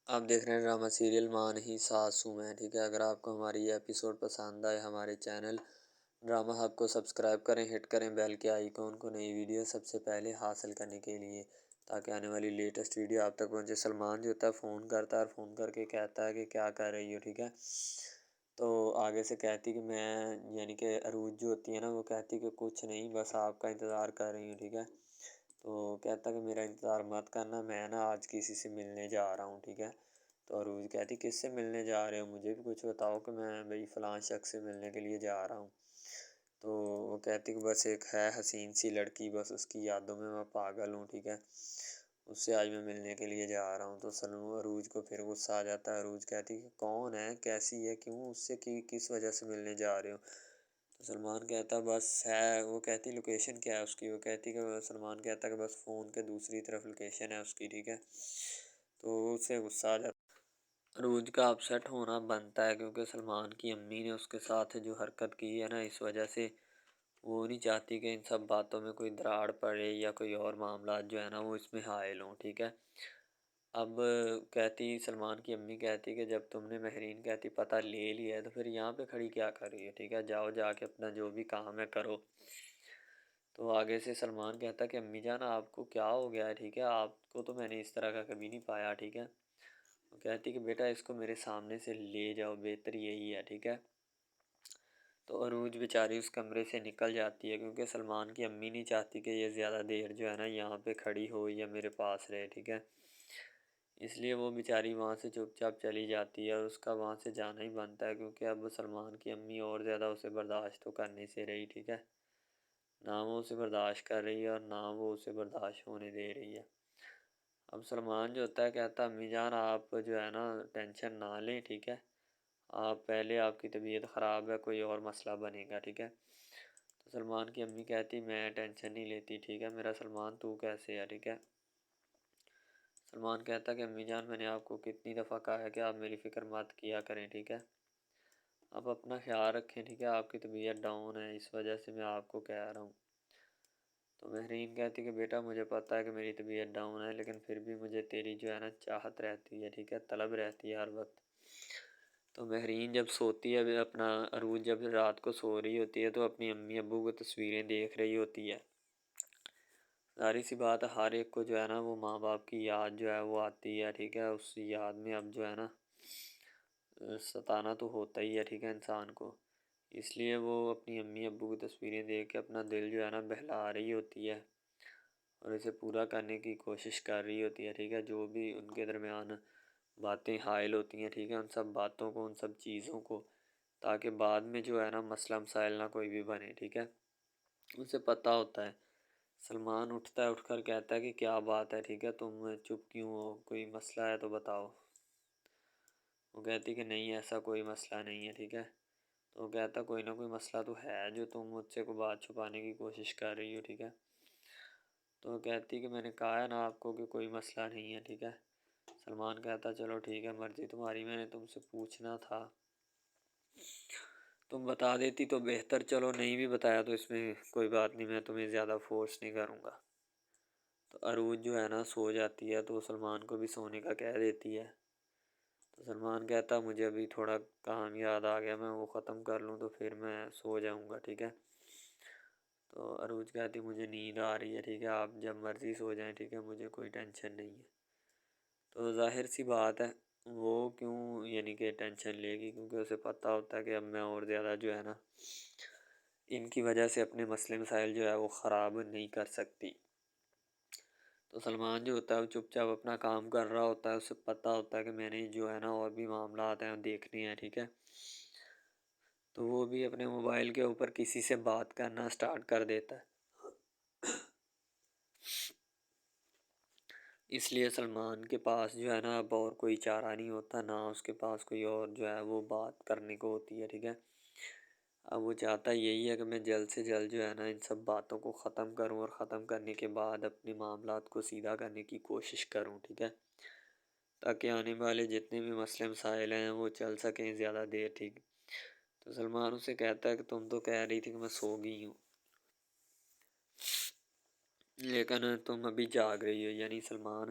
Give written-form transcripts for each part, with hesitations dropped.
آپ دیکھ رہے ہیں ڈرامہ سیریل مان ہی ساسوں میں، ٹھیک ہے۔ اگر آپ کو ہماری یہ ایپیسوڈ پسند آئے، ہمارے چینل ڈرامہ ہب کو سبسکرائب کریں، ہٹ کریں بیل کے آئیکن کو، نئی ویڈیو سب سے پہلے حاصل کرنے کے لیے، تاکہ آنے والی لیٹسٹ ویڈیو آپ تک پہنچے۔ سلمان جو ہوتا ہے فون کرتا ہے اور فون کر کے کہتا ہے کہ کیا کر رہی ہو، ٹھیک ہے۔ تو آگے سے کہتی کہ میں، یعنی کہ عروج جو ہوتی ہے نا، وہ کہتی کہ کچھ نہیں، بس آپ کا انتظار کر رہی ہوں، ٹھیک ہے۔ تو کہتا کہ میرا انتظار مت کرنا، میں نا آج کسی سے ملنے جا رہا ہوں، ٹھیک ہے۔ تو عروج کہتی کس سے ملنے جا رہے ہو، مجھے بھی کچھ بتاؤ کہ میں بھئی فلاں شخص سے ملنے کے لیے جا رہا ہوں۔ تو وہ کہتی کہ بس ایک ہے حسین سی لڑکی، بس اس کی یادوں میں پاگل ہوں، ٹھیک ہے، اس سے آج میں ملنے کے لیے جا رہا ہوں۔ تو عروج کو پھر غصہ آ جاتا ہے۔ عروج کہتی کہ کون ہے، کیسی ہے، کیوں اس سے کس وجہ سے ملنے جا رہے ہو۔ تو سلمان کہتا بس ہے، وہ کہتی لوکیشن کیا ہے اس کی، وہ کہتی کہ سلمان کہتا کہ بس فون کے دوسری طرف لوکیشن ہے اس کی، ٹھیک ہے۔ تو اسے غصہ آ جاتا ہے۔ عروج کا اپسیٹ ہونا بنتا ہے، کیونکہ سلمان کی امی نے اس کے ساتھ جو حرکت کی ہے نا، اس وجہ سے وہ نہیں چاہتی کہ ان سب باتوں میں کوئی دراڑ پڑے یا کوئی اور معاملات جو ہے نا وہ اس میں حائل ہوں، ٹھیک ہے۔ اب کہتی سلمان کی امی کہتی کہ جب تم نے مہرین کہتی پتہ لے لیا ہے تو پھر یہاں پہ کھڑی کیا کر رہی ہے، ٹھیک ہے، جاؤ جا کے اپنا جو بھی کام ہے کرو۔ تو آگے سے سلمان کہتا کہ امی جان آپ کو کیا ہو گیا ہے، ٹھیک ہے، آپ کو تو میں نے اس طرح کا کبھی نہیں پایا، ٹھیک ہے۔ وہ کہتی کہ بیٹا اس کو میرے سامنے سے لے جاؤ، بہتر یہی ہے، ٹھیک ہے۔ تو عروج بیچاری اس کمرے سے نکل جاتی ہے، کیونکہ سلمان کی امی نہیں چاہتی کہ یہ زیادہ دیر جو ہے نا یہاں پہ کھڑی ہو یا میرے پاس رہے، ٹھیک ہے۔ اس لیے وہ بیچاری وہاں سے چپ چاپ چلی جاتی ہے، اور اس کا وہاں سے جانا ہی بنتا ہے، کیونکہ اب سلمان کی امی اور زیادہ اسے برداشت تو کرنے سے رہی، ٹھیک ہے، نہ وہ اسے برداشت کر رہی ہے اور نہ وہ اسے برداشت ہونے دے رہی ہے۔ اب سلمان جو ہوتا ہے کہتا امی جان آپ جو ہے نا ٹینشن نہ لیں، ٹھیک ہے، آپ پہلے آپ کی طبیعت خراب ہے، کوئی اور مسئلہ بنے گا، ٹھیک ہے۔ تو سلمان کی امی کہتی میں ٹینشن نہیں لیتی، ٹھیک ہے، میرا سلمان تو کیسے ہے، ٹھیک ہے۔ سلمان کہتا کہ امی جان میں نے آپ کو کتنی دفعہ کہا ہے کہ آپ میری فکر مت کیا کریں، ٹھیک ہے، آپ اپنا خیال رکھیں، ٹھیک ہے، آپ کی طبیعت ڈاؤن ہے، اس وجہ سے میں آپ کو کہہ رہا ہوں۔ تو مہرین کہتی کہ بیٹا مجھے پتہ ہے کہ میری طبیعت ڈاؤن ہے، لیکن پھر بھی مجھے تیری جو ہے نا چاہت رہتی ہے، ٹھیک ہے، طلب رہتی ہے ہر وقت۔ تو مہرین جب سوتی ہے، اپنا عروج جب رات کو سو رہی ہوتی ہے تو اپنی امی ابو کو تصویریں دیکھ رہی ہوتی ہے۔ ظاہر سی بات ہے ہر ایک کو جو ہے نا وہ ماں باپ کی یاد جو ہے وہ آتی ہے، ٹھیک ہے، اس یاد میں اب جو ہے نا ستانا تو ہوتا ہی ہے، ٹھیک ہے، انسان کو۔ اس لیے وہ اپنی امی ابو کی تصویریں دیکھ کے اپنا دل جو ہے نا بہلا رہی ہوتی ہے، اور اسے پورا کرنے کی کوشش کر رہی ہوتی ہے، ٹھیک ہے، جو بھی ان کے درمیان باتیں حائل ہوتی ہیں، ٹھیک ہے، ان سب باتوں کو، ان سب چیزوں کو، تاکہ بعد میں جو ہے نا مسئلہ مسائل نہ کوئی بھی بنے، ٹھیک ہے۔ اسے پتہ ہوتا ہے۔ سلمان اٹھتا ہے، اٹھ کر کہتا ہے کہ کیا بات ہے، ٹھیک ہے، تم چپ کیوں ہو، کوئی مسئلہ ہے تو بتاؤ۔ وہ کہتی کہ نہیں ایسا کوئی مسئلہ نہیں ہے، ٹھیک ہے۔ تو وہ کہتا کوئی نہ کوئی مسئلہ تو ہے جو تم مجھ سے کوئی بات چھپانے کی کوشش کر رہی ہو، ٹھیک ہے۔ تو وہ کہتی کہ میں نے کہا ہے نا آپ کو کہ کوئی مسئلہ نہیں ہے، ٹھیک ہے۔ سلمان کہتا چلو ٹھیک ہے مرضی تمہاری، میں نے تم سے پوچھنا تھا، تم بتا دیتی تو بہتر، چلو نہیں بھی بتایا تو اس میں کوئی بات نہیں، میں تمہیں زیادہ فورس نہیں کروں گا۔ تو عروج جو ہے نا سو جاتی ہے، تو سلمان کو بھی سونے کا کہہ دیتی ہے۔ تو سلمان کہتا مجھے ابھی تھوڑا کام یاد آ گیا، میں وہ ختم کر لوں تو پھر میں سو جاؤں گا، ٹھیک ہے۔ تو عروج کہتی مجھے نیند آ رہی ہے، ٹھیک ہے، آپ جب مرضی سو جائیں، ٹھیک ہے، مجھے کوئی ٹینشن نہیں ہے۔ تو ظاہر سی بات ہے وہ کیوں یعنی کہ ٹینشن لے گی، کیونکہ اسے پتہ ہوتا ہے کہ اب میں اور زیادہ جو ہے نا ان کی وجہ سے اپنے مسئلے مسائل جو ہے وہ خراب نہیں کر سکتی۔ تو سلمان جو ہوتا ہے وہ چپ چاپ اپنا کام کر رہا ہوتا ہے، اسے پتہ ہوتا ہے کہ میں نے جو ہے نا اور بھی معاملات ہیں دیکھنے ہیں، ٹھیک ہے۔ تو وہ بھی اپنے موبائل کے اوپر کسی سے بات کرنا سٹارٹ کر دیتا ہے۔ اس لیے سلمان کے پاس جو ہے نا اب اور کوئی چارہ نہیں ہوتا، نہ اس کے پاس کوئی اور جو ہے وہ بات کرنے کو ہوتی ہے، ٹھیک ہے۔ اب وہ چاہتا یہی ہے کہ میں جلد سے جلد جو ہے نا ان سب باتوں کو ختم کروں، اور ختم کرنے کے بعد اپنے معاملات کو سیدھا کرنے کی کوشش کروں، ٹھیک ہے، تاکہ آنے والے جتنے بھی مسئلے مسائل ہیں وہ چل سکیں زیادہ دیر، ٹھیک۔ تو سلمان اسے کہتا ہے کہ تم تو کہہ رہی تھی کہ میں سو گئی ہوں، لیکن تم ابھی جاگ رہی ہو، یعنی سلمان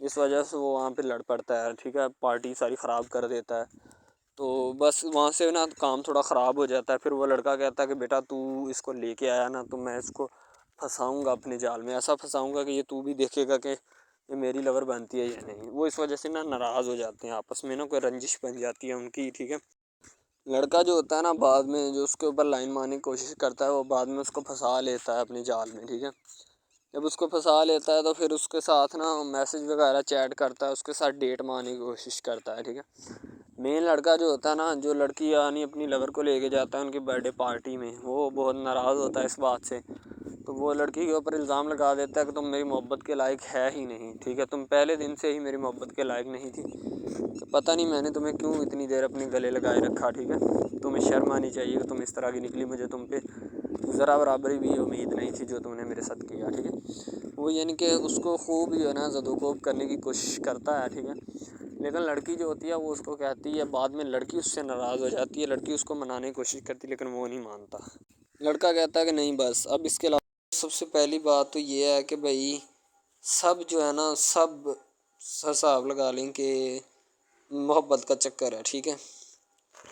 اس وجہ سے وہ وہاں پہ لڑ پڑتا ہے، ٹھیک ہے، پارٹی ساری خراب کر دیتا ہے۔ تو بس وہاں سے نا کام تھوڑا خراب ہو جاتا ہے۔ پھر وہ لڑکا کہتا ہے کہ بیٹا تو اس کو لے کے آیا نا، تو میں اس کو پھنساؤں گا اپنے جال میں، ایسا پھنساؤں گا کہ یہ تو بھی دیکھے گا کہ یہ میری لور بنتی ہے یا نہیں۔ وہ اس وجہ سے نا ناراض ہو جاتے ہیں آپس میں، نا کوئی رنجش بن جاتی ہے ان کی، ٹھیک ہے۔ لڑکا جو ہوتا ہے نا بعد میں جو اس کے اوپر لائن مارنے کی کوشش کرتا ہے، وہ بعد میں اس کو پھنسا لیتا ہے اپنے جال میں، ٹھیک ہے۔ جب اس کو پھنسا لیتا ہے تو پھر اس کے ساتھ نا میسج وغیرہ چیٹ کرتا ہے، اس کے ساتھ ڈیٹ مارنے کی کوشش کرتا ہے، ٹھیک ہے۔ مین لڑکا جو ہوتا ہے نا، جو لڑکی یعنی اپنی لور کو لے کے جاتا ہے ان کی برتھ ڈے پارٹی میں، وہ بہت ناراض ہوتا ہے اس بات سے۔ تو وہ لڑکی کے اوپر الزام لگا دیتا ہے کہ تم میری محبت کے لائق ہے ہی نہیں، ٹھیک ہے، تم پہلے دن سے ہی میری محبت کے لائق نہیں تھی، تو پتہ نہیں میں نے تمہیں کیوں اتنی دیر اپنے گلے لگائے رکھا، ٹھیک ہے۔ تمہیں شرم آنی چاہیے کہ تم اس طرح کی نکلی، مجھے تم پہ ذرا برابری بھی امید نہیں تھی جو تم نے میرے ساتھ کیا، ٹھیک ہے۔ وہ یعنی کہ اس کو خوب جو ہے نا زد و کوب کرنے کی کوشش کرتا ہے، ٹھیک ہے۔ لیکن لڑکی جو ہوتی ہے وہ اس کو کہتی ہے، بعد میں لڑکی اس سے ناراض ہو جاتی ہے، لڑکی اس کو منانے کی کوشش کرتی ہے لیکن وہ نہیں مانتا۔ لڑکا کہتا ہے کہ نہیں بس اب اس کے علاوہ سب سے پہلی بات تو یہ ہے کہ بھائی سب جو ہے نا سب حساب لگا لیں کہ محبت کا چکر ہے، ٹھیک ہے۔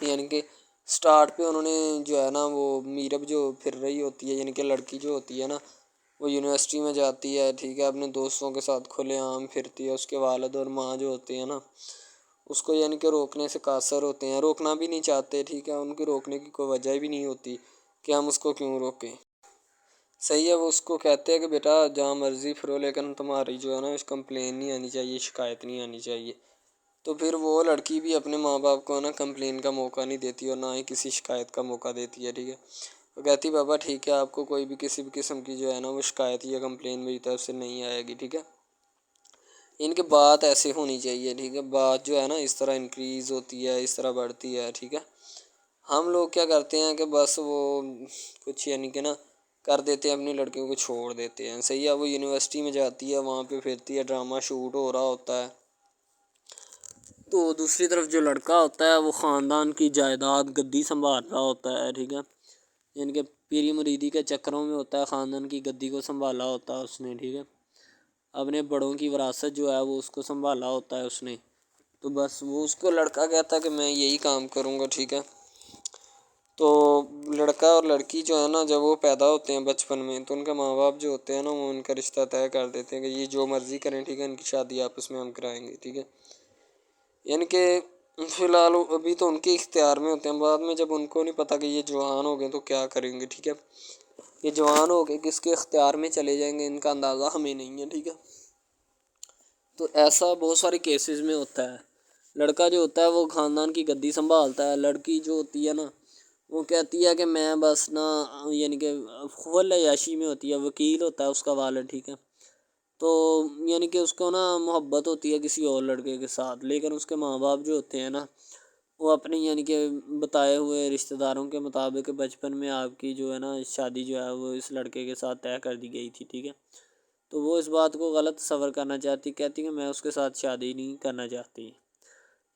یعنی کہ سٹارٹ پہ انہوں نے جو ہے نا وہ میرب جو پھر رہی ہوتی ہے، یعنی کہ لڑکی جو ہوتی ہے نا وہ یونیورسٹی میں جاتی ہے، ٹھیک ہے، اپنے دوستوں کے ساتھ کھلے عام پھرتی ہے، اس کے والد اور ماں جو ہوتے ہیں نا اس کو یعنی کہ روکنے سے قاصر ہوتے ہیں، روکنا بھی نہیں چاہتے، ٹھیک ہے، ان کے روکنے کی کوئی وجہ بھی نہیں ہوتی کہ ہم اس کو کیوں روکیں، صحیح ہے۔ وہ اس کو کہتے ہیں کہ بیٹا جہاں مرضی پھرو لیکن تمہاری جو ہے نا اس کمپلین نہیں آنی چاہیے، شکایت نہیں آنی چاہیے۔ تو پھر وہ لڑکی بھی اپنے ماں باپ کو نا کمپلین کا موقع نہیں دیتی اور نہ ہی کسی شکایت کا موقع دیتی ہے، ٹھیک ہے۔ وہ کہتی بابا ٹھیک ہے، آپ کو کوئی بھی کسی بھی قسم کی جو ہے نا وہ شکایت یا کمپلین میری طرف سے نہیں آئے گی، ٹھیک ہے۔ ان کی بات ایسے ہونی چاہیے، ٹھیک ہے، بات جو ہے نا اس طرح انکریز ہوتی ہے، اس طرح بڑھتی ہے، ٹھیک ہے۔ ہم لوگ کیا کرتے ہیں کہ بس وہ کچھ یعنی کہ نا کر دیتے ہیں، اپنی لڑکیوں کو چھوڑ دیتے ہیں، صحیح ہے۔ وہ یونیورسٹی میں جاتی ہے، وہاں پہ پھرتی ہے، ڈرامہ شوٹ ہو رہا ہوتا ہے، تو دوسری طرف جو لڑکا ہوتا ہے وہ خاندان کی جائیداد گدی سنبھال رہا ہوتا ہے، ٹھیک ہے، یعنی کہ پیری مریدی کے چکروں میں ہوتا ہے، خاندان کی گدی کو سنبھالا ہوتا ہے اس نے، ٹھیک ہے، اپنے بڑوں کی وراثت جو ہے وہ اس کو سنبھالا ہوتا ہے اس نے۔ تو بس وہ اس کو لڑکا کہتا ہے کہ میں یہی کام کروں گا، ٹھیک ہے۔ تو لڑکا اور لڑکی جو ہے نا جب وہ پیدا ہوتے ہیں بچپن میں تو ان کے ماں باپ جو ہوتے ہیں نا وہ ان کا رشتہ طے کر دیتے ہیں کہ یہ جو مرضی کریں، ٹھیک ہے، ان کی شادی آپس میں ہم کرائیں گے، ٹھیک ہے۔ یعنی کہ فی الحال ابھی تو ان کے اختیار میں ہوتے ہیں، بعد میں جب ان کو نہیں پتہ کہ یہ جوان ہو گئے تو کیا کریں گے، ٹھیک ہے، یہ جوان ہو کے کس کے اختیار میں چلے جائیں گے ان کا اندازہ ہمیں نہیں ہے، ٹھیک ہے۔ تو ایسا بہت سارے کیسز میں ہوتا ہے۔ لڑکا جو ہوتا ہے وہ خاندان کی گدی سنبھالتا ہے، لڑکی جو ہوتی ہے نا وہ کہتی ہے کہ میں بس نا یعنی کہ فل عیاشی میں ہوتی ہے، وکیل ہوتا ہے اس کا والد، ٹھیک ہے۔ تو یعنی کہ اس کو نا محبت ہوتی ہے کسی اور لڑکے کے ساتھ، لیکن اس کے ماں باپ جو ہوتے ہیں نا وہ اپنی یعنی کہ بتائے ہوئے رشتہ داروں کے مطابق بچپن میں آپ کی جو ہے نا شادی جو ہے وہ اس لڑکے کے ساتھ طے کر دی گئی تھی، ٹھیک ہے۔ تو وہ اس بات کو غلط تصور کرنا چاہتی، کہتی کہ میں اس کے ساتھ شادی نہیں کرنا چاہتی،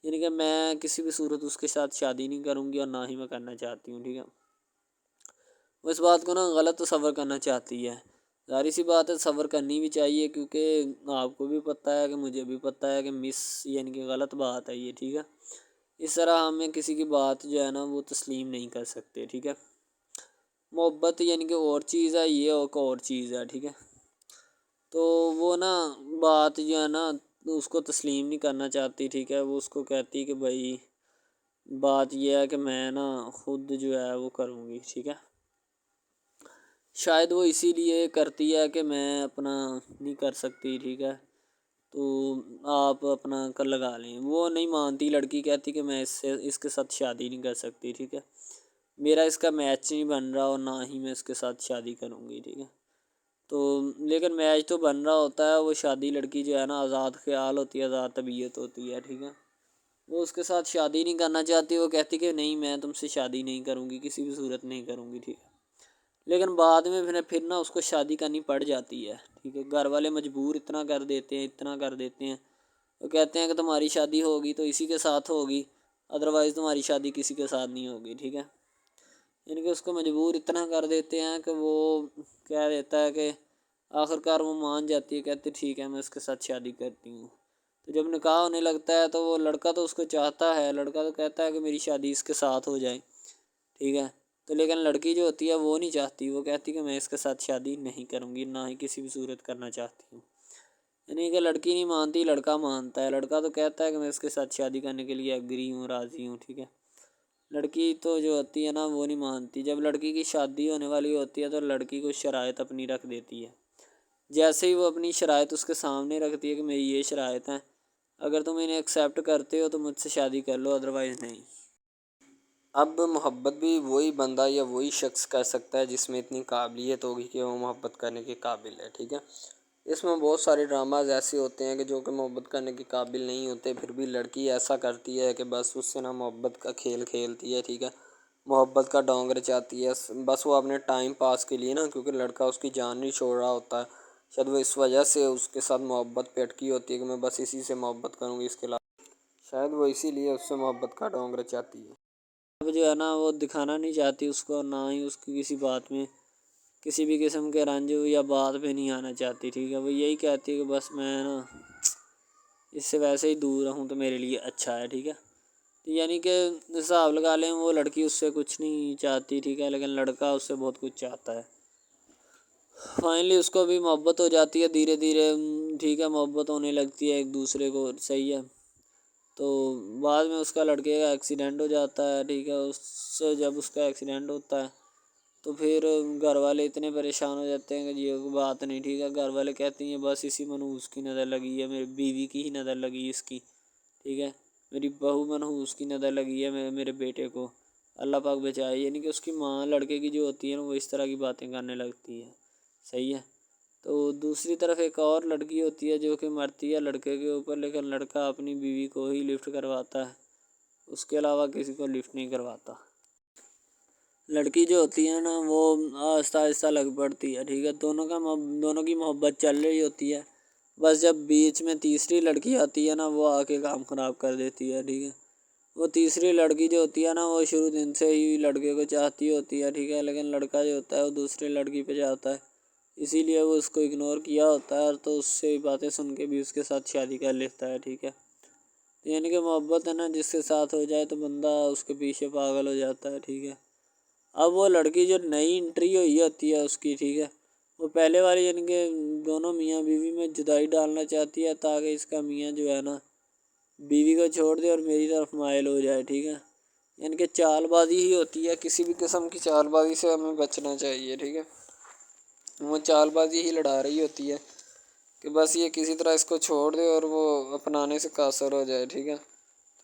یعنی کہ میں کسی بھی صورت اس کے ساتھ شادی نہیں کروں گی اور نہ ہی میں کرنا چاہتی ہوں، ٹھیک ہے۔ وہ اس بات کو نا غلط تصور کرنا چاہتی ہے، ظاہر سی بات ہے صبر کرنی بھی چاہیے کیونکہ آپ کو بھی پتہ ہے کہ مجھے بھی پتہ ہے کہ یعنی کہ غلط بات ہے یہ، ٹھیک ہے۔ اس طرح ہمیں کسی کی بات جو ہے نا وہ تسلیم نہیں کر سکتے، ٹھیک ہے۔ محبت یعنی کہ اور چیز ہے، یہ اور چیز ہے، ٹھیک ہے۔ تو وہ نا بات جو ہے نا اس کو تسلیم نہیں کرنا چاہتی، ٹھیک ہے، وہ اس کو کہتی کہ بھائی بات یہ ہے کہ میں نا خود جو ہے وہ کروں گی، ٹھیک ہے۔ شاید وہ اسی لیے کرتی ہے کہ میں اپنا نہیں کر سکتی، ٹھیک ہے، تو آپ اپنا کر لگا لیں، وہ نہیں مانتی، لڑکی کہتی کہ میں اس کے ساتھ شادی نہیں کر سکتی، ٹھیک ہے، میرا اس کا میچ نہیں بن رہا اور نہ ہی میں اس کے ساتھ شادی کروں گی، ٹھیک ہے۔ تو لیکن میچ تو بن رہا ہوتا ہے، وہ شادی لڑکی جو ہے نا آزاد خیال ہوتی ہے، آزاد طبیعت ہوتی ہے، ٹھیک ہے، وہ اس کے ساتھ شادی نہیں کرنا چاہتی، وہ کہتی کہ نہیں میں تم سے شادی نہیں کروں گی، کسی بھی صورت نہیں کروں گی، ٹھیک ہے۔ لیکن بعد میں پھر نا اس کو شادی کرنی پڑ جاتی ہے، ٹھیک ہے، گھر والے مجبور اتنا کر دیتے ہیں، وہ کہتے ہیں کہ تمہاری شادی ہوگی تو اسی کے ساتھ ہوگی، ادروائز تمہاری شادی کسی کے ساتھ نہیں ہوگی، ٹھیک ہے۔ یعنی کہ اس کو مجبور اتنا کر دیتے ہیں کہ وہ کہہ دیتا ہے کہ آخر کار وہ مان جاتی ہے، کہتے ٹھیک ہے میں اس کے ساتھ شادی کرتی ہوں۔ تو جب نکاح ہونے لگتا ہے تو وہ لڑکا تو اس کو چاہتا ہے، لڑکا تو کہتا ہے کہ میری شادی اس کے ساتھ ہو جائے، ٹھیک ہے، تو لیکن لڑکی جو ہوتی ہے وہ نہیں چاہتی، وہ کہتی کہ میں اس کے ساتھ شادی نہیں کروں گی، نہ ہی کسی بھی صورت کرنا چاہتی ہوں۔ یعنی کہ لڑکی نہیں مانتی، لڑکا مانتا ہے، لڑکا تو کہتا ہے کہ میں اس کے ساتھ شادی کرنے کے لیے ایگری ہوں، راضی ہوں، ٹھیک ہے۔ لڑکی تو جو ہوتی ہے نا وہ نہیں مانتی، جب لڑکی کی شادی ہونے والی ہوتی ہے تو لڑکی کو شرائط اپنی رکھ دیتی ہے، جیسے ہی وہ اپنی شرائط اس کے سامنے رکھتی ہے کہ میری یہ شرائط ہیں، اگر تم انہیں ایکسیپٹ کرتے ہو تو مجھ سے شادی کر لو، ادروائز نہیں۔ اب محبت بھی وہی بندہ یا وہی شخص کر سکتا ہے جس میں اتنی قابلیت ہوگی کہ وہ محبت کرنے کے قابل ہے، ٹھیک ہے۔ اس میں بہت سارے ڈراماز ایسے ہوتے ہیں کہ جو کہ محبت کرنے کے قابل نہیں ہوتے، پھر بھی لڑکی ایسا کرتی ہے کہ بس اس سے نا محبت کا کھیل کھیلتی ہے، ٹھیک ہے، محبت کا ڈونگ رچاتی ہے، بس وہ اپنے ٹائم پاس کے لیے نا، کیونکہ لڑکا اس کی جان نہیں چھوڑ رہا ہوتا ہے، شاید وہ اس وجہ سے اس کے ساتھ محبت پہ اٹکی ہوتی ہے کہ میں بس اسی سے محبت کروں گی، اس کے علاوہ شاید وہ اسی لیے اس سے محبت کا ڈونگ رچاتی ہے۔ اب جو ہے نا وہ دکھانا نہیں چاہتی اس کو، نہ ہی اس کی کسی بات میں کسی بھی قسم کے رنج یا بات پہ نہیں آنا چاہتی، ٹھیک ہے، وہ یہی کہتی ہے کہ بس میں نا اس سے ویسے ہی دور رہوں تو میرے لیے اچھا ہے، ٹھیک ہے۔ یعنی کہ حساب لگا لیں وہ لڑکی اس سے کچھ نہیں چاہتی، ٹھیک ہے، لیکن لڑکا اس سے بہت کچھ چاہتا ہے۔ فائنلی اس کو بھی محبت ہو جاتی ہے دھیرے دھیرے، ٹھیک ہے، محبت ہونے لگتی ہے ایک دوسرے کو، صحیح ہے۔ تو بعد میں اس کا لڑکے کا ایکسیڈنٹ ہو جاتا ہے، ٹھیک ہے، اس سے جب اس کا ایکسیڈنٹ ہوتا ہے تو پھر گھر والے اتنے پریشان ہو جاتے ہیں کہ یہ بات نہیں، ٹھیک ہے، گھر والے کہتے ہیں بس اسی منحوس کی نظر لگی ہے، میری بیوی کی ہی نظر لگی اس کی، ٹھیک ہے، میری بہو منحوس کی نظر لگی ہے میرے بیٹے کو، اللہ پاک بچائے۔ یعنی کہ اس کی ماں لڑکے کی جو ہوتی ہے نا وہ اس طرح کی باتیں کرنے لگتی ہے، صحیح ہے۔ تو دوسری طرف ایک اور لڑکی ہوتی ہے جو کہ مرتی ہے لڑکے کے اوپر، لیکن لڑکا اپنی بیوی کو ہی لفٹ کرواتا ہے، اس کے علاوہ کسی کو لفٹ نہیں کرواتا۔ لڑکی جو ہوتی ہے نا وہ آہستہ آہستہ لگ پڑتی ہے، ٹھیک ہے، دونوں کی محبت چل رہی ہوتی ہے، بس جب بیچ میں تیسری لڑکی آتی ہے نا وہ آ کے کام خراب کر دیتی ہے، ٹھیک ہے۔ وہ تیسری لڑکی جو ہوتی ہے نا وہ شروع دن سے ہی لڑکے کو چاہتی ہوتی ہے، ٹھیک ہے، لیکن لڑکا جو ہوتا ہے وہ دوسری لڑکی پہ جاتا ہے، اسی لیے وہ اس کو اگنور کیا ہوتا ہے، اور تو اس سے باتیں سن کے بھی اس کے ساتھ شادی کر لیتا ہے، ٹھیک ہے۔ یعنی کہ محبت ہے نا جس کے ساتھ ہو جائے تو بندہ اس کے پیچھے پاگل ہو جاتا ہے، ٹھیک ہے۔ اب وہ لڑکی جو نئی انٹری ہوئی ہوتی ہے اس کی، ٹھیک ہے، وہ پہلے والی یعنی کہ دونوں میاں بیوی میں جدائی ڈالنا چاہتی ہے تاکہ اس کا میاں جو ہے نا بیوی کو چھوڑ دے اور میری طرف مائل ہو جائے، ٹھیک ہے۔ یعنی کہ چال بازی ہی ہوتی ہے، کسی بھی قسم کی چال بازی سے ہمیں بچنا چاہیے، ٹھیک ہے۔ وہ چال بازی ہی لڑا رہی ہوتی ہے کہ بس یہ کسی طرح اس کو چھوڑ دے اور وہ اپنانے سے قاصر ہو جائے، ٹھیک ہے۔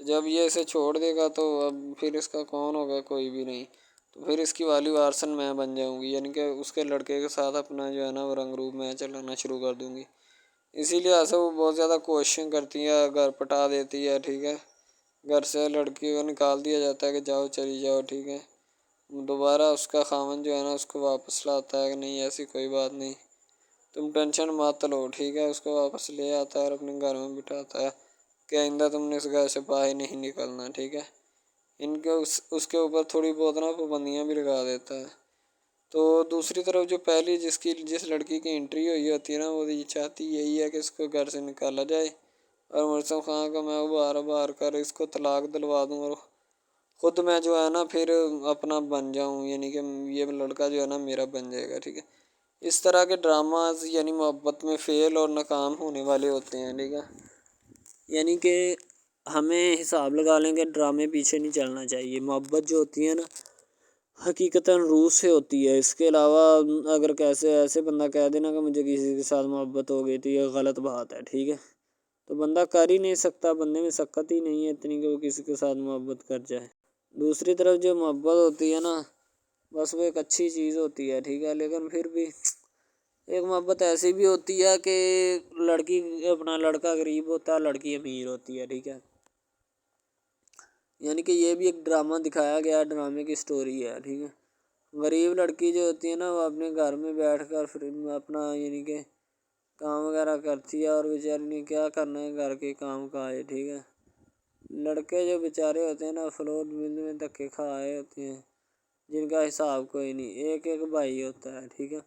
تو جب یہ اسے چھوڑ دے گا تو اب پھر اس کا کون ہوگا، کوئی بھی نہیں، تو پھر اس کی والی وارثن میں بن جاؤں گی، یعنی کہ اس کے لڑکے کے ساتھ اپنا جو ہے نا وہ رنگ روپ میں چلانا شروع کر دوں گی۔ اسی لیے سے وہ بہت زیادہ کوششیں کرتی ہے، گھر پٹا دیتی ہے، ٹھیک ہے، گھر سے لڑکی کو نکال دیا جاتا ہے کہ جاؤ چلی جاؤ، ٹھیک ہے۔ دوبارہ اس کا خاوند جو ہے نا اس کو واپس لاتا ہے کہ نہیں ایسی کوئی بات نہیں، تم ٹینشن مت لو، ٹھیک ہے، اس کو واپس لے آتا ہے اور اپنے گھر میں بٹھاتا ہے کہ آئندہ تم نے اس گھر سے باہر نہیں نکلنا، ٹھیک ہے۔ ان کے اس کے اوپر تھوڑی بہت نا پابندیاں بھی لگا دیتا ہے۔ تو دوسری طرف جو پہلی جس لڑکی کی انٹری ہوئی ہوتی ہے نا وہ یہ چاہتی یہی ہے کہ اس کو گھر سے نکالا جائے اور مرسم خان کو میں بار کر اس کو طلاق دلوا دوں اور خود میں جو ہے نا پھر اپنا بن جاؤں، یعنی کہ یہ لڑکا جو ہے نا میرا بن جائے گا، ٹھیک ہے۔ اس طرح کے ڈراماز یعنی محبت میں فیل اور ناکام ہونے والے ہوتے ہیں، ٹھیک ہے۔ یعنی کہ ہمیں حساب لگا لیں کہ ڈرامے پیچھے نہیں چلنا چاہیے، محبت جو ہوتی ہے نا حقیقتاً روح سے ہوتی ہے، اس کے علاوہ اگر کیسے ایسے بندہ کہہ دینا کہ مجھے کسی کے ساتھ محبت ہو گئی تو یہ غلط بات ہے، ٹھیک ہے۔ تو بندہ کر ہی نہیں سکتا، بندے میں سکت ہی نہیں ہے اتنی کہ وہ کسی کے ساتھ محبت کر جائے۔ دوسری طرف جو محبت ہوتی ہے نا بس وہ ایک اچھی چیز ہوتی ہے، ٹھیک ہے، لیکن پھر بھی ایک محبت ایسی بھی ہوتی ہے کہ لڑکا غریب ہوتا ہے، لڑکی امیر ہوتی ہے، ٹھیک ہے۔ یعنی کہ یہ بھی ایک ڈرامہ دکھایا گیا، ڈرامے کی سٹوری ہے، ٹھیک ہے۔ غریب لڑکی جو ہوتی ہے نا وہ اپنے گھر میں بیٹھ کر پھر اپنا یعنی کہ کام وغیرہ کرتی ہے اور بیچاری نے کیا کرنا ہے گھر کے کام کائے، ٹھیک ہے۔ لڑکے جو بیچارے ہوتے ہیں نا فلوٹ مل میں دھکے کھائے ہوتے ہیں جن کا حساب کوئی نہیں، ایک بھائی ہوتا ہے، ٹھیک ہے۔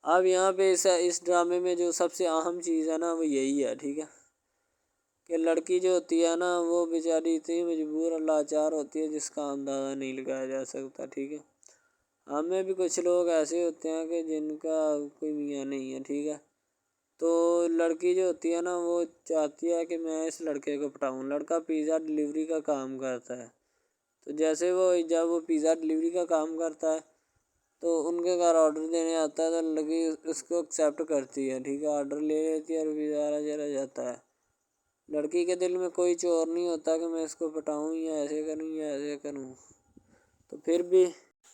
اب یہاں پہ اس ڈرامے میں جو سب سے اہم چیز ہے نا وہ یہی ہے، ٹھیک ہے، کہ لڑکی جو ہوتی ہے نا وہ بیچاری اتنی مجبور اور لاچار ہوتی ہے جس کا اندازہ نہیں لگایا جا سکتا، ٹھیک ہے۔ ہمیں بھی کچھ لوگ ایسے ہوتے ہیں کہ جن کا کوئی میاں نہیں ہے، ٹھیک ہے۔ تو لڑکی جو ہوتی ہے نا وہ چاہتی ہے کہ میں اس لڑکے کو پٹاؤں۔ لڑکا پیزا ڈلیوری کا کام کرتا ہے، تو جیسے جب وہ پیزا ڈلیوری کا کام کرتا ہے تو ان کے گھر آرڈر دینے آتا ہے تو لڑکی اس کو ایکسیپٹ کرتی ہے، ٹھیک ہے، آرڈر لے لیتی ہے اور پیزا چلا جاتا ہے۔ لڑکی کے دل میں کوئی چور نہیں ہوتا کہ میں اس کو پٹاؤں یا ایسے کروں یا ایسے کروں، تو پھر بھی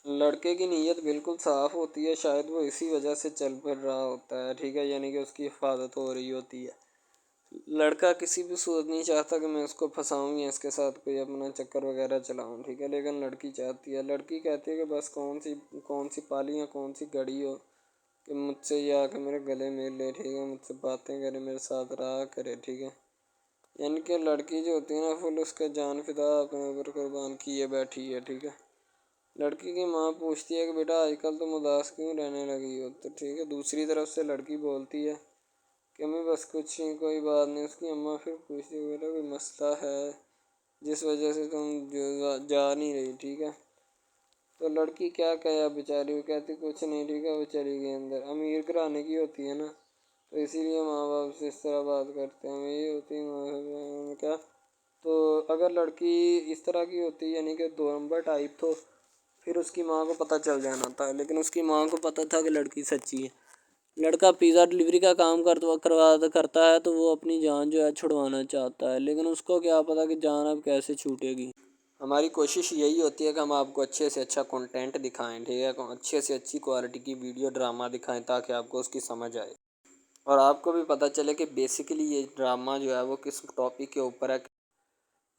لڑکے کی نیت بالکل صاف ہوتی ہے، شاید وہ اسی وجہ سے چل پھر رہا ہوتا ہے، ٹھیک ہے، یعنی کہ اس کی حفاظت ہو رہی ہوتی ہے۔ لڑکا کسی بھی صورت نہیں چاہتا کہ میں اس کو پھنساؤں یا اس کے ساتھ کوئی اپنا چکر وغیرہ چلاؤں، ٹھیک ہے، لیکن لڑکی چاہتی ہے، لڑکی کہتی ہے کہ بس کون سی پالی یا کون سی گھڑی ہو کہ مجھ سے یہ آ کے میرے گلے مل لے، ٹھیک ہے، مجھ سے باتیں کرے، میرے ساتھ رہا کرے، ٹھیک ہے۔ یعنی کہ لڑکی جو ہوتی ہے نا فل اس کا جان فدا اپنے اوپر قربان کیے بیٹھی ہے، ٹھیک ہے۔ لڑکی کی ماں پوچھتی ہے کہ بیٹا آج کل تم اداس کیوں رہنے لگی ہو، تو ٹھیک ہے، دوسری طرف سے لڑکی بولتی ہے کہ میں بس کچھ نہیں، کوئی بات نہیں۔ اس کی اماں پھر پوچھتی ہے بیٹا کوئی مسئلہ ہے جس وجہ سے تم جا نہیں رہی، ٹھیک ہے۔ تو لڑکی کیا کہے بیچاری، وہ کہتی کچھ نہیں، ٹھیک ہے، وہ چلی گئی اندر۔ امیر گھرانے کی ہوتی ہے نا تو اسی لیے ماں باپ سے اس طرح بات کرتے ہیں، یہ ہوتی ہے کیا۔ تو اگر لڑکی اس طرح کی ہوتی یعنی کہ دو نمبر ٹائپ، تو پھر اس کی ماں کو پتہ چل جانا تھا، لیکن اس کی ماں کو پتہ تھا کہ لڑکی سچی ہے۔ لڑکا پیزا ڈلیوری کا کام کرتا ہے تو وہ اپنی جان جو ہے چھڑوانا چاہتا ہے، لیکن اس کو کیا پتہ کہ جان اب کیسے چھوٹے گی۔ ہماری کوشش یہی ہوتی ہے کہ ہم آپ کو اچھے سے اچھا کنٹینٹ دکھائیں، ٹھیک ہے، اچھے سے اچھی کوالٹی کی ویڈیو ڈرامہ دکھائیں تاکہ آپ کو اس کی سمجھ آئے اور آپ کو بھی پتہ چلے کہ بیسیکلی یہ ڈرامہ جو ہے وہ کس ٹاپک کے اوپر ہے۔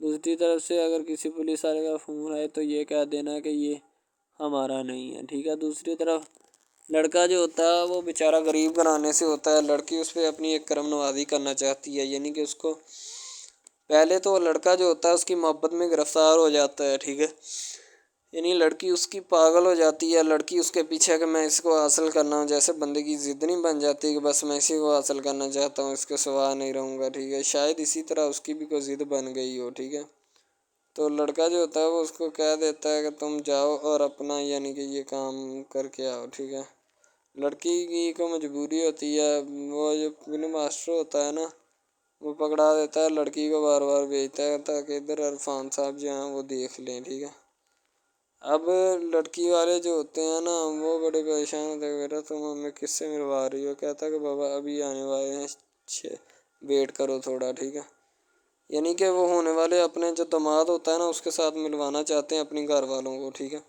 دوسری طرف سے اگر کسی پولیس والے کا فون آئے تو یہ کہہ دینا کہ یہ ہمارا نہیں ہے، ٹھیک ہے۔ دوسری طرف لڑکا جو ہوتا ہے وہ بیچارہ غریب گھرانے سے ہوتا ہے، لڑکی اس پہ اپنی ایک کرم نوازی کرنا چاہتی ہے، یعنی کہ اس کو پہلے تو لڑکا جو ہوتا ہے اس کی محبت میں گرفتار ہو جاتا ہے، ٹھیک ہے، یعنی لڑکی اس کی پاگل ہو جاتی ہے، لڑکی اس کے پیچھے کہ میں اس کو حاصل کرنا ہوں، جیسے بندے کی ضد نہیں بن جاتی کہ بس میں اسی کو حاصل کرنا چاہتا ہوں، اس کے سوا نہیں رہوں گا، ٹھیک ہے، شاید اسی طرح اس کی بھی کوئی ضد بن گئی ہو، ٹھیک ہے۔ تو لڑکا جو ہوتا ہے وہ اس کو کہہ دیتا ہے کہ تم جاؤ اور اپنا یعنی کہ یہ کام کر کے آؤ، ٹھیک ہے۔ لڑکی کی کو مجبوری ہوتی ہے، وہ جو فلم ماسٹر ہوتا ہے نا وہ پکڑا دیتا ہے، لڑکی کو بار بار بھیجتا ہے تاکہ ادھر عرفان صاحب جو ہیں وہ دیکھ لیں، ٹھیک ہے۔ اب لڑکی والے جو ہوتے ہیں نا وہ بڑے پریشان ہوتے ہیں، بیٹا تم ہمیں کس سے ملوا رہی ہو، کہتا ہے کہ بابا ابھی آنے والے ہیں، ویٹ کرو تھوڑا، ٹھیک ہے۔ یعنی کہ وہ ہونے والے اپنے جو داماد ہوتا ہے نا اس کے ساتھ ملوانا چاہتے ہیں اپنی گھر والوں کو، ٹھیک ہے۔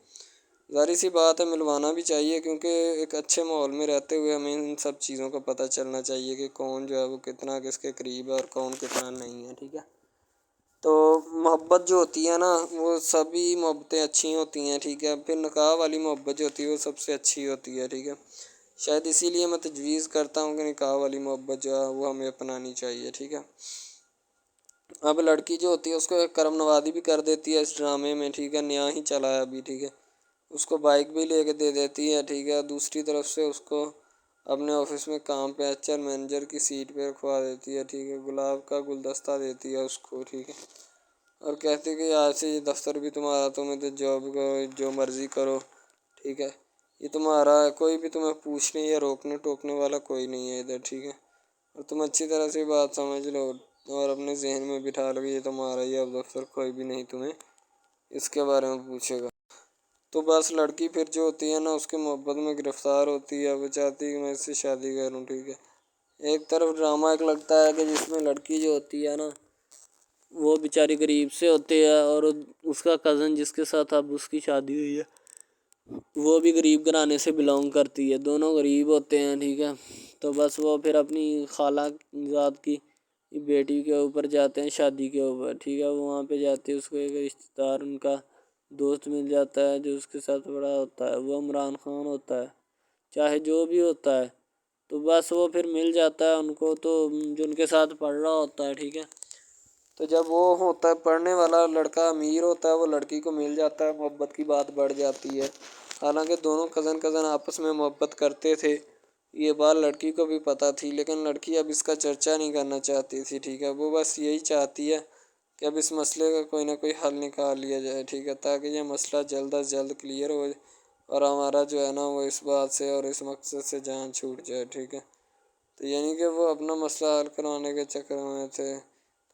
ظاہر سی بات ہے ملوانا بھی چاہیے کیونکہ ایک اچھے ماحول میں رہتے ہوئے ہمیں ان سب چیزوں کا پتہ چلنا چاہیے کہ کون جو ہے وہ کتنا کس کے قریب ہے اور کون کتنا نہیں ہے، ٹھیک ہے۔ تو محبت جو ہوتی ہے نا وہ سبھی محبتیں اچھی ہوتی ہیں، ٹھیک ہے، پھر نکاح والی محبت جو ہوتی ہے وہ سب سے اچھی ہوتی ہے، ٹھیک ہے۔ شاید اسی لیے میں تجویز کرتا ہوں کہ نکاح والی محبت جو ہے وہ ہمیں اپنانی چاہیے، ٹھیک ہے۔ اب لڑکی جو ہوتی ہے اس کو ایک کرم نوازی بھی کر دیتی ہے اس ڈرامے میں، ٹھیک ہے، نیا ہی چلا ہے ابھی، ٹھیک ہے، اس کو بائک بھی لے کے دے دیتی ہے، ٹھیک ہے۔ دوسری طرف سے اس کو اپنے آفس میں کام پہ ایچ آر مینیجر کی سیٹ پہ رکھوا دیتی ہے، ٹھیک ہے، گلاب کا گلدستہ دیتی ہے اس کو، ٹھیک ہے، اور کہتی ہے کہ آج سے یہ دفتر بھی تمہارا، تم ادھر جاب کرو جو مرضی کرو، ٹھیک ہے، یہ تمہارا ہے، کوئی بھی تمہیں پوچھنے یا روکنے ٹوکنے والا کوئی نہیں ہے ادھر، ٹھیک ہے، اور تم اچھی طرح سے بات سمجھ لو اور اپنے ذہن میں بٹھا لو کہ یہ تمہارا ہی اب دفتر، کوئی بھی نہیں تمہیں اس کے بارے میں پوچھے گا۔ تو بس لڑکی پھر جو ہوتی ہے نا اس کے محبت میں گرفتار ہوتی ہے، وہ چاہتی ہے کہ میں اس سے شادی کروں، ٹھیک ہے۔ ایک طرف ڈرامہ ایک لگتا ہے کہ جس میں لڑکی جو ہوتی ہے نا وہ بیچاری غریب سے ہوتی ہے اور اس کا کزن جس کے ساتھ اب اس کی شادی ہوئی ہے وہ بھی غریب گھرانے سے بلانگ کرتی ہے، دونوں غریب ہوتے ہیں، ٹھیک ہے۔ تو بس وہ پھر اپنی خالہ ذات کی بیٹی کے اوپر جاتے ہیں شادی کے اوپر، ٹھیک ہے، وہ وہاں پہ جاتے ہیں، اس کو ایک رشتہ دار ان کا دوست مل جاتا ہے جو اس کے ساتھ بڑا ہوتا ہے، وہ عمران خان ہوتا ہے، چاہے جو بھی ہوتا ہے، تو بس وہ پھر مل جاتا ہے ان کو، تو جو ان کے ساتھ پڑھ رہا ہوتا ہے، ٹھیک ہے۔ تو جب وہ ہوتا ہے پڑھنے والا لڑکا امیر ہوتا ہے وہ لڑکی کو مل جاتا ہے، محبت کی بات بڑھ جاتی ہے، حالانکہ دونوں کزن آپس میں محبت کرتے تھے یہ بات لڑکی کو بھی پتہ تھی، لیکن لڑکی اب اس کا چرچا نہیں کرنا چاہتی تھی، ٹھیک ہے۔ وہ بس یہی چاہتی ہے کہ اب اس مسئلے کا کوئی نہ کوئی حل نکال لیا جائے، ٹھیک ہے، تاکہ یہ مسئلہ جلد از جلد کلیئر ہو اور ہمارا جو ہے نا وہ اس بات سے اور اس مقصد سے جان چھوٹ جائے، ٹھیک ہے۔ تو یعنی کہ وہ اپنا مسئلہ حل کروانے کے چکر میں تھے،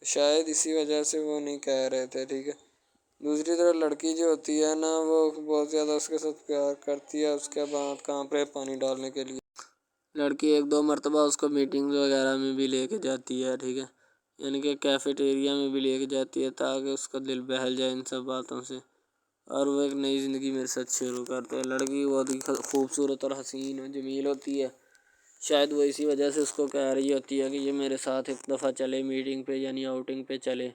تو شاید اسی وجہ سے وہ نہیں کہہ رہے تھے، ٹھیک ہے۔ دوسری طرف لڑکی جو ہوتی ہے نا وہ بہت زیادہ اس کے ساتھ پیار کرتی ہے، اس کے بعد کہاں پہ پانی ڈالنے کے لیے لڑکی 1-2 مرتبہ اس کو میٹنگ وغیرہ میں بھی لے کے جاتی ہے، ٹھیک ہے، یعنی کہ کیفیٹیریا میں بھی لے کے جاتی ہے تاکہ اس کا دل بہل جائے ان سب باتوں سے، اور وہ ایک نئی زندگی میرے ساتھ شروع کرتے ہیں۔ لڑکی بہت ہی خوبصورت اور حسین اور جمیل ہوتی ہے، شاید وہ اسی وجہ سے اس کو کہہ رہی ہوتی ہے کہ یہ میرے ساتھ ایک دفعہ چلے میٹنگ پہ، یعنی آؤٹنگ پہ چلے،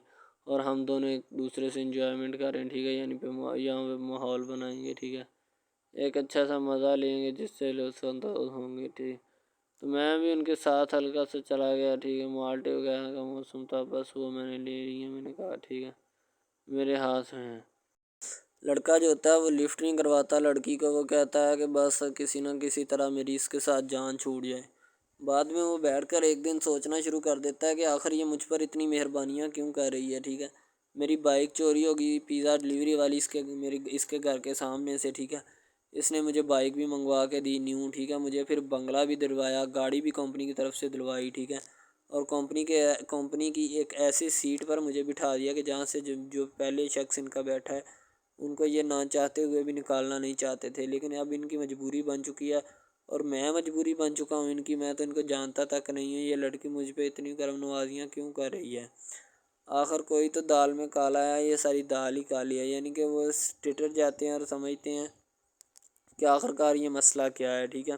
اور ہم دونوں ایک دوسرے سے انجوائمنٹ کریں، ٹھیک ہے، یعنی یہاں پہ ماحول بنائیں گے، ٹھیک ہے، ایک اچھا سا مزہ لیں گے جس سے لطف اندوز ہوں گے، ٹھیک۔ تو میں بھی ان کے ساتھ ہلکا سے چلا گیا، ٹھیک ہے، مالٹے وغیرہ کا موسم تھا، بس وہ میں نے لے لی ہے، میں نے کہا ٹھیک ہے میرے ہاتھ میں ہے۔ لڑکا جو ہوتا ہے وہ لفٹ نہیں کرواتا لڑکی کو، وہ کہتا ہے کہ بس کسی نہ کسی طرح میری اس کے ساتھ جان چھوٹ جائے۔ بعد میں وہ بیٹھ کر ایک دن سوچنا شروع کر دیتا ہے کہ آخر یہ مجھ پر اتنی مہربانیاں کیوں کر رہی ہے، ٹھیک ہے۔ میری بائک چوری ہوگی، پیزا ڈلیوری والی اس کے گھر کے سامنے سے، ٹھیک ہے، اس نے مجھے بائک بھی منگوا کے دی نیو، ٹھیک ہے، مجھے پھر بنگلہ بھی دلوایا، گاڑی بھی کمپنی کی طرف سے دلوائی، ٹھیک ہے، اور کمپنی کی ایک ایسی سیٹ پر مجھے بٹھا دیا کہ جہاں سے جو پہلے شخص ان کا بیٹھا ہے ان کو یہ نہ چاہتے ہوئے بھی نکالنا نہیں چاہتے تھے، لیکن اب ان کی مجبوری بن چکی ہے اور میں مجبوری بن چکا ہوں ان کی، میں تو ان کو جانتا تک نہیں ہوں، یہ لڑکی مجھ پہ اتنی کرم نوازیاں کیوں کر رہی ہے۔ آخر کوئی تو دال میں کالا ہے، یہ ساری دال ہی کالی ہے، یعنی کہ وہ ٹٹر جاتے ہیں اور سمجھتے ہیں کہ آخر کار یہ مسئلہ کیا ہے، ٹھیک ہے۔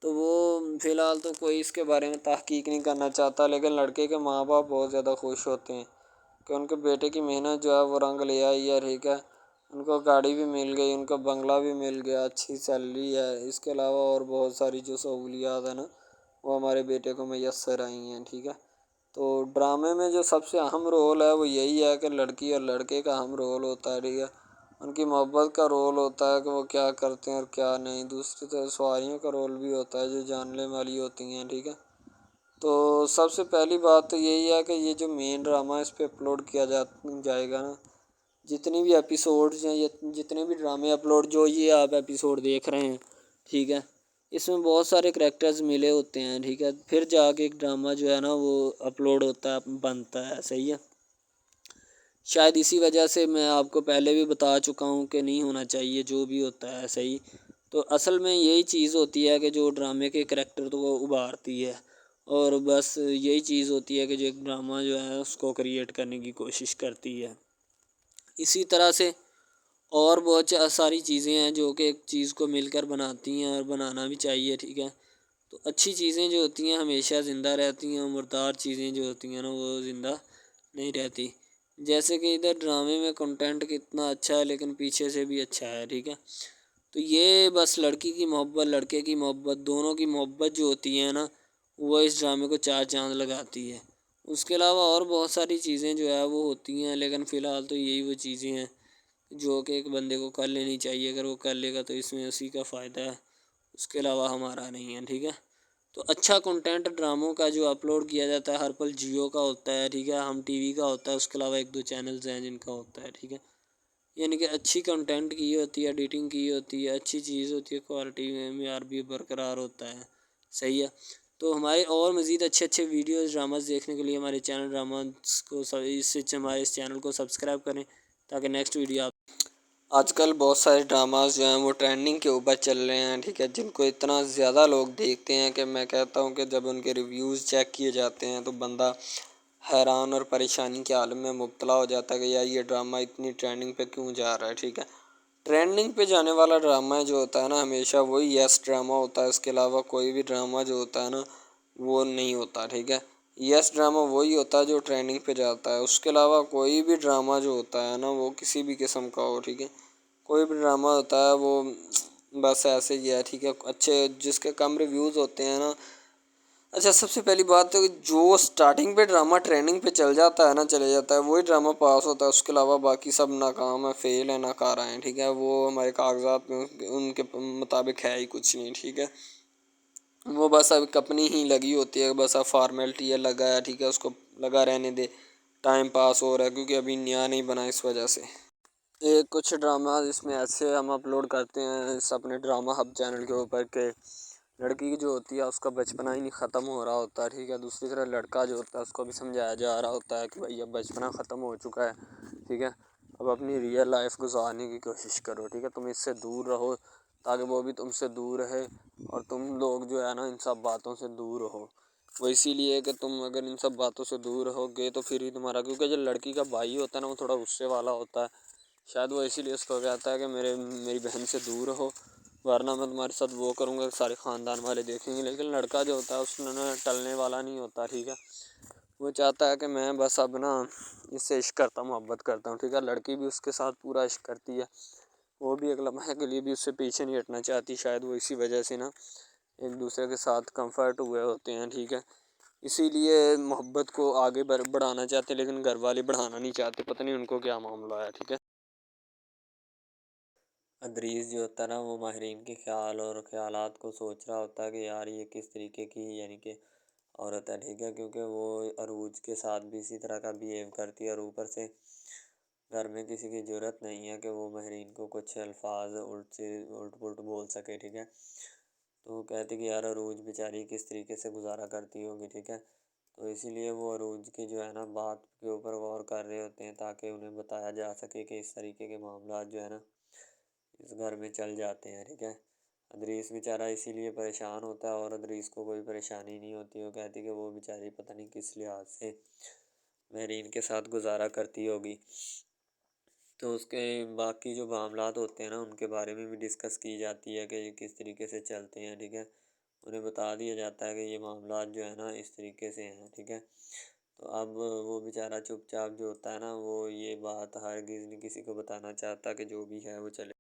تو وہ فی الحال تو کوئی اس کے بارے میں تحقیق نہیں کرنا چاہتا، لیکن لڑکے کے ماں باپ بہت زیادہ خوش ہوتے ہیں کہ ان کے بیٹے کی محنت جو ہے وہ رنگ لے آئی ہے، ٹھیک ہے، ان کو گاڑی بھی مل گئی، ان کو بنگلہ بھی مل گیا، اچھی سیلری ہے، اس کے علاوہ اور بہت ساری جو سہولیات ہیں نا وہ ہمارے بیٹے کو میسر آئی ہیں، ٹھیک ہے۔ تو ڈرامے میں جو سب سے اہم رول ہے وہ یہی ہے کہ لڑکی اور لڑکے کا اہم رول ہوتا ہے، ٹھیک ہے، ان کی محبت کا رول ہوتا ہے کہ وہ کیا کرتے ہیں اور کیا نہیں، دوسری طرف سواریوں کا رول بھی ہوتا ہے جو جاننے والی ہوتی ہیں، ٹھیک ہے۔ تو سب سے پہلی بات تو یہی ہے کہ یہ جو مین ڈرامہ اس پہ اپلوڈ کیا جائے گا نا، جتنی بھی ایپیسوڈز ہیں یا جتنے بھی ڈرامے اپلوڈ جو یہ آپ ایپیسوڈ دیکھ رہے ہیں، ٹھیک ہے، اس میں بہت سارے کریکٹرز ملے ہوتے ہیں، ٹھیک ہے، پھر جا کے ایک ڈرامہ جو ہے نا وہ اپلوڈ ہوتا ہے، بنتا ہے، صحیح ہے۔ شاید اسی وجہ سے میں آپ کو پہلے بھی بتا چکا ہوں کہ نہیں ہونا چاہیے جو بھی ہوتا ہے، صحیح۔ تو اصل میں یہی چیز ہوتی ہے کہ جو ڈرامے کے کریکٹر تو وہ ابھارتی ہے، اور بس یہی چیز ہوتی ہے کہ جو ایک ڈرامہ جو ہے اس کو کریٹ کرنے کی کوشش کرتی ہے۔ اسی طرح سے اور بہت ساری چیزیں ہیں جو کہ ایک چیز کو مل کر بناتی ہیں اور بنانا بھی چاہیے، ٹھیک ہے۔ تو اچھی چیزیں جو ہوتی ہیں ہمیشہ زندہ رہتی ہیں، مردار چیزیں جو ہوتی ہیں نا وہ زندہ نہیں رہتی، جیسے کہ ادھر ڈرامے میں کنٹینٹ کتنا اچھا ہے لیکن پیچھے سے بھی اچھا ہے، ٹھیک ہے۔ تو یہ بس لڑکی کی محبت لڑکے کی محبت دونوں کی محبت جو ہوتی ہے نا وہ اس ڈرامے کو 4 چاند لگاتی ہے۔ اس کے علاوہ اور بہت ساری چیزیں جو ہے وہ ہوتی ہیں، لیکن فی الحال تو یہی وہ چیزیں ہیں جو کہ ایک بندے کو کر لینی چاہیے، اگر وہ کر لے گا تو اس میں اسی کا فائدہ ہے، اس کے علاوہ ہمارا نہیں ہے، ٹھیک ہے۔ تو اچھا کنٹینٹ ڈراموں کا جو اپلوڈ کیا جاتا ہے ہر پل جیو کا ہوتا ہے، ٹھیک ہے، ہم ٹی وی کا ہوتا ہے، اس کے علاوہ 1-2 چینلز ہیں جن کا ہوتا ہے، ٹھیک ہے، یعنی کہ اچھی کنٹینٹ کی ہوتی ہے، ایڈیٹنگ کی ہوتی ہے، اچھی چیز ہوتی ہے، کوالٹی میں معیار بھی برقرار ہوتا ہے، صحیح ہے۔ تو ہمارے اور مزید اچھے ویڈیوز ڈراماز دیکھنے کے لیے ہمارے چینل ڈراماز کو ہمارے اس چینل کو سبسکرائب کریں تاکہ نیکسٹ ویڈیو آپ آج کل بہت سارے ڈراماز جو ہیں وہ ٹرینڈنگ کے اوپر چل رہے ہیں، ٹھیک ہے، جن کو اتنا زیادہ لوگ دیکھتے ہیں کہ میں کہتا ہوں کہ جب ان کے ریویوز چیک کیے جاتے ہیں تو بندہ حیران اور پریشانی کے عالم میں مبتلا ہو جاتا ہے کہ یار یہ ڈرامہ اتنی ٹرینڈنگ پہ کیوں جا رہا ہے، ٹھیک ہے۔ ٹرینڈنگ پہ جانے والا ڈرامہ جو ہوتا ہے نا ہمیشہ وہی یس ڈرامہ ہوتا ہے، اس کے علاوہ کوئی بھی ڈرامہ جو ہوتا ہے نا وہ نہیں ہوتا، ٹھیک ہے۔ یس ڈرامہ وہی ہوتا ہے جو ٹرینڈنگ پہ جاتا ہے، اس کے علاوہ کوئی بھی ڈرامہ جو ہوتا ہے نا وہ کسی بھی قسم کا ہو، ٹھیک ہے، کوئی بھی ڈرامہ ہوتا ہے وہ بس ایسے ہی ہے، ٹھیک ہے، اچھے جس کے کم ریویوز ہوتے ہیں نا۔ اچھا، سب سے پہلی بات تو جو سٹارٹنگ پہ ڈرامہ ٹریننگ پہ چل جاتا ہے نا چلے جاتا ہے وہی ڈرامہ پاس ہوتا ہے، اس کے علاوہ باقی سب ناکام ہے، فیل ہے، ناکارہ ہیں، ٹھیک ہے، وہ ہمارے کاغذات میں ان کے مطابق ہے ہی کچھ نہیں، ٹھیک ہے۔ وہ بس اب اپنی ہی لگی ہوتی ہے، بس اب فارمیلٹی ہے، لگا ہے، ٹھیک ہے، اس کو لگا رہنے دے، ٹائم پاس ہو رہا ہے کیونکہ ابھی نیا نہیں بنا اس وجہ سے۔ ایک کچھ ڈرامہ اس میں ایسے ہم اپلوڈ کرتے ہیں اس اپنے ڈرامہ ہب چینل کے اوپر کہ لڑکی جو ہوتی ہے اس کا بچپنا ہی نہیں ختم ہو رہا ہوتا ہے، ٹھیک ہے، دوسری طرح لڑکا جو ہوتا ہے اس کو بھی سمجھایا جا رہا ہوتا ہے کہ بھائی اب بچپنا ختم ہو چکا ہے، ٹھیک ہے، اب اپنی ریئل لائف گزارنے کی کوشش کرو، ٹھیک ہے، تم اس سے دور رہو تاکہ وہ بھی تم سے دور رہے اور تم لوگ جو ہے نا ان سب باتوں سے دور رہو۔ وہ اسی لیے کہ تم اگر ان سب باتوں سے دور رہو گے تو پھر ہی تمہارا، کیونکہ جو لڑکی کا بھائی ہوتا ہے نا وہ تھوڑا غصے والا ہوتا ہے، شاید وہ اسی لیے اس کو کہتا ہے کہ میری بہن سے دور رہو ورنہ میں تمہارے ساتھ وہ کروں گا، سارے خاندان والے دیکھیں گے۔ لیکن لڑکا جو ہوتا ہے اس نے ٹلنے والا نہیں ہوتا، ٹھیک ہے، وہ چاہتا ہے کہ میں بس اب نا اس سے عشق کرتا ہوں، محبت کرتا ہوں، ٹھیک ہے، لڑکی بھی اس کے ساتھ پورا عشق کرتی ہے، وہ بھی ایک لمحے کے لیے بھی اس سے پیچھے نہیں ہٹنا چاہتی، شاید وہ اسی وجہ سے نا ایک دوسرے کے ساتھ کمفرٹ ہوئے ہوتے ہیں، ٹھیک ہے، اسی لیے محبت کو آگے بڑھانا چاہتے لیکن گھر والے بڑھانا نہیں چاہتے، پتہ نہیں ان کو کیا معاملہ ہے، ٹھیک ہے۔ ادریس جو ہوتا ہے نا وہ ماہرین کے خیال اور خیالات کو سوچ رہا ہوتا ہے کہ یار یہ کس طریقے کی یعنی کہ عورت ہے، ٹھیک ہے، کیونکہ وہ عروج کے ساتھ بھی اسی طرح کا بیہیو کرتی ہے اور اوپر سے گھر میں کسی کی جرت نہیں ہے کہ وہ ماہرین کو کچھ الفاظ الٹ پلٹ بول سکے، ٹھیک ہے، تو وہ کہتے کہ یار عروج بیچاری کس طریقے سے گزارا کرتی ہوگی، ٹھیک ہے، تو اسی لیے وہ عروج کی جو ہے نا بات کے اوپر غور کر رہے ہوتے ہیں تاکہ انہیں بتایا جا سکے کہ اس طریقے کے معاملات جو ہے نا اس گھر میں چل جاتے ہیں، ٹھیک ہے۔ ادریس بیچارہ اسی لیے پریشان ہوتا ہے اور ادریس کو کوئی پریشانی نہیں ہوتی، وہ کہتی کہ وہ بیچاری پتہ نہیں کس لحاظ سے مہرین کے ساتھ گزارا کرتی ہوگی، تو اس کے باقی جو معاملات ہوتے ہیں نا ان کے بارے میں بھی ڈسکس کی جاتی ہے کہ یہ کس طریقے سے چلتے ہیں، ٹھیک ہے، انہیں بتا دیا جاتا ہے کہ یہ معاملات جو ہے نا اس طریقے سے ہیں، ٹھیک ہے، تو اب وہ بیچارہ چپ چاپ جو ہوتا ہے نا وہ یہ بات ہرگز نہیں کسی کو بتانا چاہتا کہ جو بھی ہے وہ چلے۔